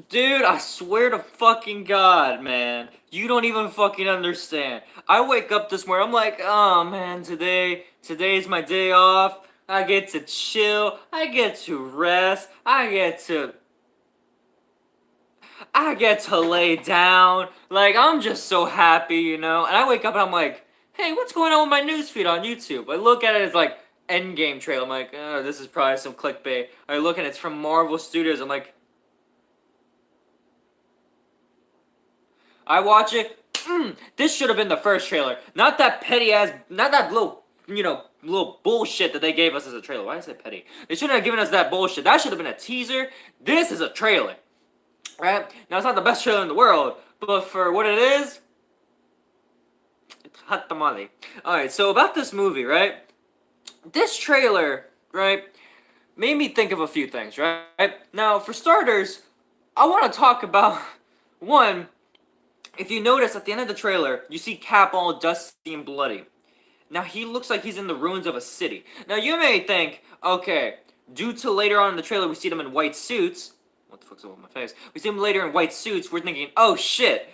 Dude, I swear to fucking God, man. You don't even fucking understand. I wake up this morning, I'm like, oh man, today's my day off. I get to chill. I get to rest. I get to lay down. Like, I'm just so happy, you know? And I wake up and I'm like, hey, what's going on with my newsfeed on YouTube? I look at it, it's like, ENDGAME trailer. I'm like, oh, this is probably some clickbait. I look and it's from Marvel Studios. I'm like, I watch it. This should have been the first trailer, not that petty ass, not that little bullshit that they gave us as a trailer. Why did I say petty? They shouldn't have given us that bullshit. That should have been a teaser. This is a trailer, right? Now it's not the best trailer in the world, but for what it is, it's hot tamale. All right, so about this movie, right? This trailer, right, made me think of a few things, right? Now, for starters, I want to talk about one. If you notice at the end of the trailer, you see Cap all dusty and bloody. Now he looks like he's in the ruins of a city. Now you may think, okay, due to later on in the trailer we see them in white suits. What the fuck's up with my face? We see them later in white suits. We're thinking, oh shit,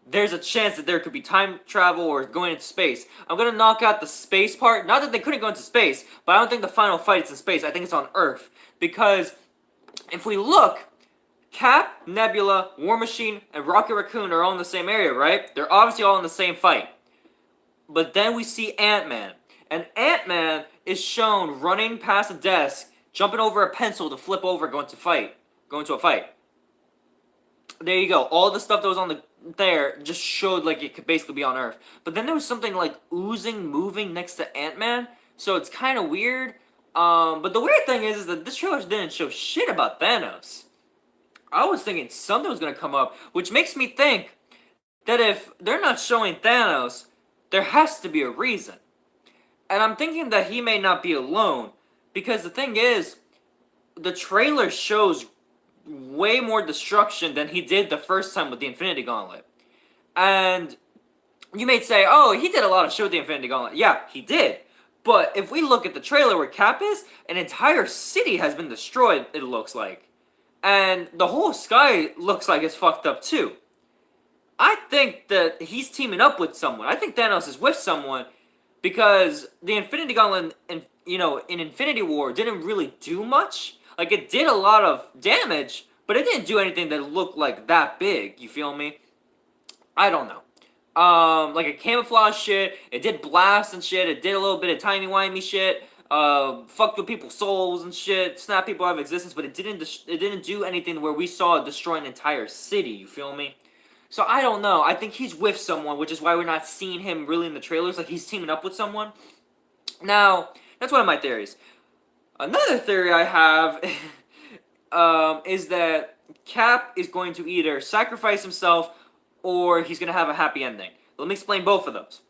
there's a chance that there could be time travel or going into space. I'm gonna knock out the space part. Not that they couldn't go into space, but I don't think the final fight is in space. I think it's on Earth. Because if we look, Cap, Nebula, War Machine, and Rocket Raccoon are all in the same area, right? They're obviously all in the same fight. But then we see Ant-Man. And Ant-Man is shown running past a desk, jumping over a pencil to flip over, going to a fight. There you go. All the stuff that was on there just showed like it could basically be on Earth. But then there was something like oozing, moving next to Ant-Man. So it's kind of weird. But the weird thing is that this trailer didn't show shit about Thanos. I was thinking something was going to come up, which makes me think that if they're not showing Thanos, there has to be a reason. And I'm thinking that he may not be alone, because the thing is, the trailer shows way more destruction than he did the first time with the Infinity Gauntlet. And you may say, oh, he did a lot of shit with the Infinity Gauntlet. Yeah, he did. But if we look at the trailer where Cap is, an entire city has been destroyed, it looks like. And the whole sky looks like it's fucked up too. I think that he's teaming up with someone. I think Thanos is with someone because the Infinity Gauntlet, in Infinity War, didn't really do much. Like, it did a lot of damage, but it didn't do anything that looked like that big. You feel me? I don't know. Like a camouflage shit. It did blast and shit. It did a little bit of timey-wimey shit. Fucked with people's souls and shit, snap people out of existence, but it didn't do anything where we saw it destroy an entire city, you feel me? So I don't know, I think he's with someone, which is why we're not seeing him really in the trailers, like he's teaming up with someone. Now, that's one of my theories. Another theory I have is that Cap is going to either sacrifice himself or he's going to have a happy ending. Let me explain both of those.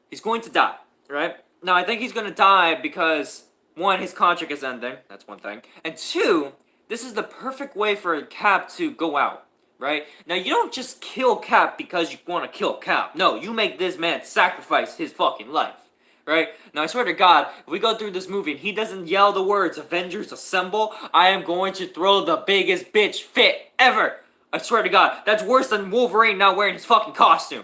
He's going to die, right? Now, I think he's going to die because, one, his contract is ending. That's one thing. And two, this is the perfect way for Cap to go out, right? Now, you don't just kill Cap because you want to kill Cap. No, you make this man sacrifice his fucking life, right? Now, I swear to God, if we go through this movie and he doesn't yell the words, Avengers Assemble, I am going to throw the biggest bitch fit ever. I swear to God, that's worse than Wolverine not wearing his fucking costume.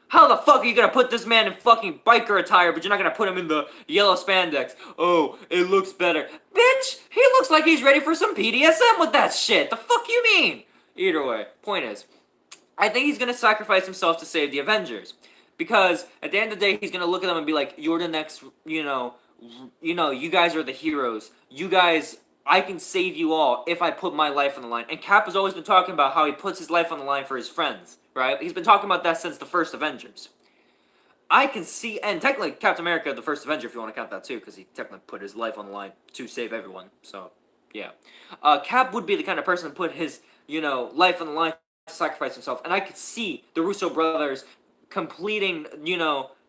How the fuck are you gonna put this man in fucking biker attire, but you're not gonna put him in the yellow spandex? Oh, it looks better. Bitch, he looks like he's ready for some BDSM with that shit. The fuck you mean? Either way, point is, I think he's gonna sacrifice himself to save the Avengers. Because at the end of the day, he's gonna look at them and be like, you're the next, you guys are the heroes. You guys, I can save you all if I put my life on the line. And Cap has always been talking about how he puts his life on the line for his friends. Right? He's been talking about that since the first Avengers. I can see, and technically Captain America, the first Avenger, if you want to count that too, because he technically put his life on the line to save everyone. So, yeah. Cap would be the kind of person to put his, life on the line to sacrifice himself. And I could see the Russo brothers completing,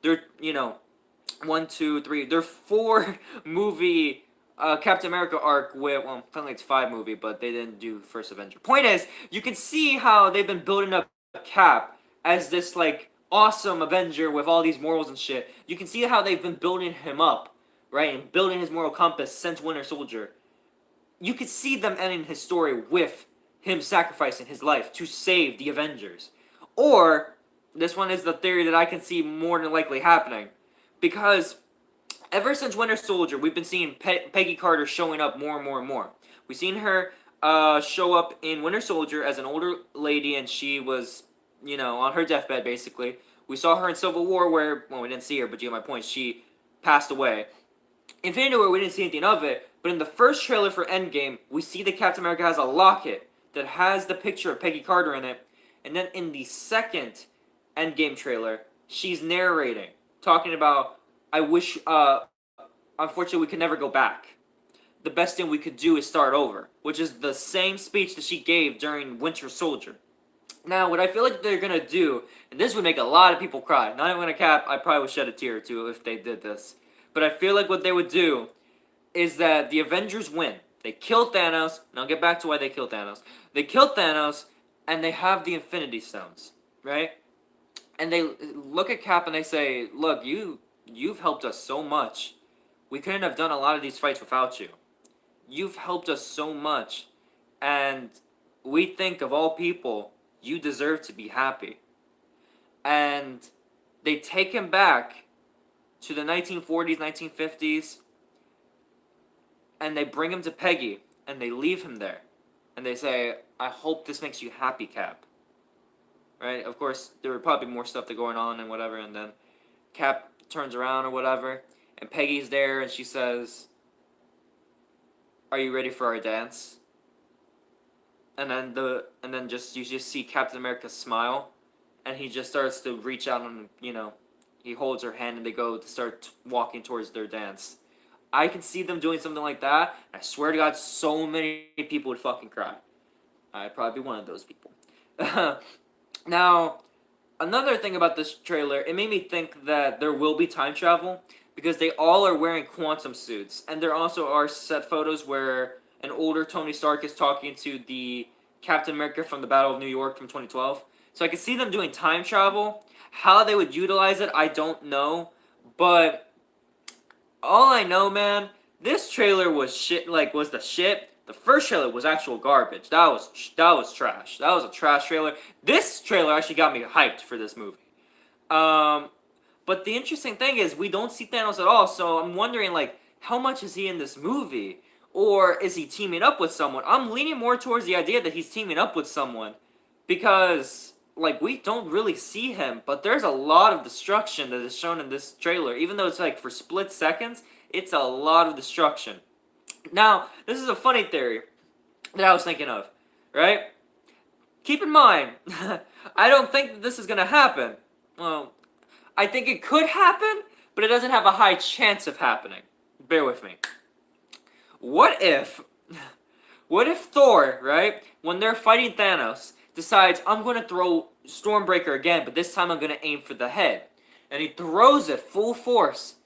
their, one, two, three, their 4-movie Captain America arc with, well, technically it's 5 movie, but they didn't do first Avenger. Point is, you can see how they've been building up Cap as this like awesome Avenger with all these morals and shit. You can see how they've been building him up, right, and building his moral compass since Winter Soldier. You could see them ending his story with him sacrificing his life to save the Avengers. Or, this one is the theory that I can see more than likely happening. Because ever since Winter Soldier, we've been seeing Peggy Carter showing up more and more and more. We've seen her show up in Winter Soldier as an older lady, and she was, on her deathbed, basically. We saw her in Civil War where, well, we didn't see her, but you get my point, she passed away. Infinity War, we didn't see anything of it, but in the first trailer for Endgame, we see that Captain America has a locket that has the picture of Peggy Carter in it, and then in the second Endgame trailer, she's narrating, talking about, I wish, unfortunately, we could never go back. The best thing we could do is start over, which is the same speech that she gave during Winter Soldier. Now, what I feel like they're gonna do, and this would make a lot of people cry, not even gonna cap, I probably would shed a tear or two if they did this, but I feel like what they would do is that the Avengers win. They kill Thanos, and I'll get back to why they kill Thanos. They kill Thanos, and they have the Infinity Stones, right? And they look at Cap and they say, look, you've helped us so much. We couldn't have done a lot of these fights without you. You've helped us so much, and we think of all people, you deserve to be happy. And they take him back to the 1940s, 1950s, and they bring him to Peggy, and they leave him there. And they say, I hope this makes you happy, Cap. Right? Of course, there would probably be more stuff going on and whatever, and then Cap turns around or whatever, and Peggy's there, and she says, are you ready for our dance? And then you just see Captain America smile, and he just starts to reach out and, he holds her hand and they go to start walking towards their dance. I can see them doing something like that. I swear to God, so many people would fucking cry. I'd probably be one of those people. Now, another thing about this trailer, it made me think that there will be time travel because they all are wearing quantum suits. And there also are set photos where an older Tony Stark is talking to the Captain America from the Battle of New York from 2012. So I can see them doing time travel. How they would utilize it, I don't know. But all I know, man, this trailer was shit. Was the shit. The first trailer was actual garbage. That was trash. That was a trash trailer. This trailer actually got me hyped for this movie. But the interesting thing is we don't see Thanos at all. So I'm wondering, how much is he in this movie? Or is he teaming up with someone? I'm leaning more towards the idea that he's teaming up with someone. Because, we don't really see him. But there's a lot of destruction that is shown in this trailer. Even though it's, for split seconds, it's a lot of destruction. Now, this is a funny theory that I was thinking of, right? Keep in mind, I don't think that this is going to happen. Well, I think it could happen, but it doesn't have a high chance of happening. Bear with me. What if Thor, right, when they're fighting Thanos, decides, I'm going to throw Stormbreaker again, but this time I'm going to aim for the head. And he throws it full force,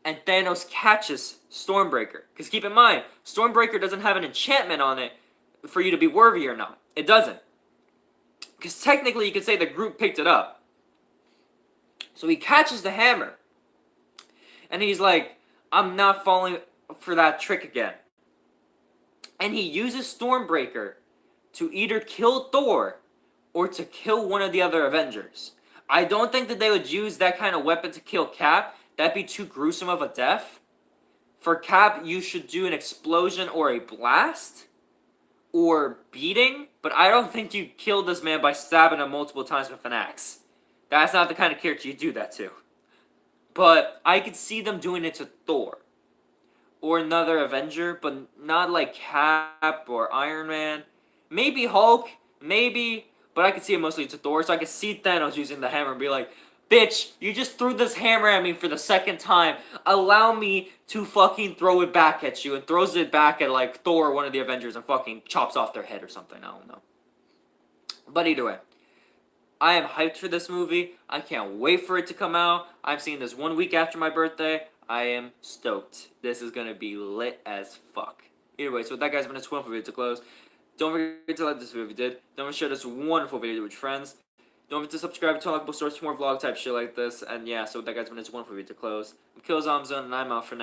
and Thanos catches Stormbreaker. Because keep in mind, Stormbreaker doesn't have an enchantment on it for you to be worthy or not. It doesn't. Because technically you could say the group picked it up. So he catches the hammer. And he's like, I'm not falling for that trick again. And he uses Stormbreaker to either kill Thor or to kill one of the other Avengers. I don't think that they would use that kind of weapon to kill Cap. That'd be too gruesome of a death. For Cap, you should do an explosion or a blast or beating, but I don't think you kill this man by stabbing him multiple times with an axe. That's not the kind of character you do that to. But I could see them doing it to Thor or another Avenger, but not like Cap or Iron Man. Maybe Hulk, maybe, but I could see it mostly to Thor, so I could see Thanos using the hammer and be like, bitch, you just threw this hammer at me for the second time. Allow me to fucking throw it back at you. And throws it back at, Thor or one of the Avengers and fucking chops off their head or something. I don't know. But either way, I am hyped for this movie. I can't wait for it to come out. I'm seeing this 1 week after my birthday. I am stoked. This is going to be lit as fuck. Either way, so with that, guys, I'm going to wonderful video to close. Don't forget to like this video if you did. Don't forget to share this wonderful video with your friends. Don't forget to subscribe to Unlockable Source for more vlog type shit like this. And yeah, so with that, guys, I'm going to wonderful video to close. I'm KillZomZone, and I'm out for now.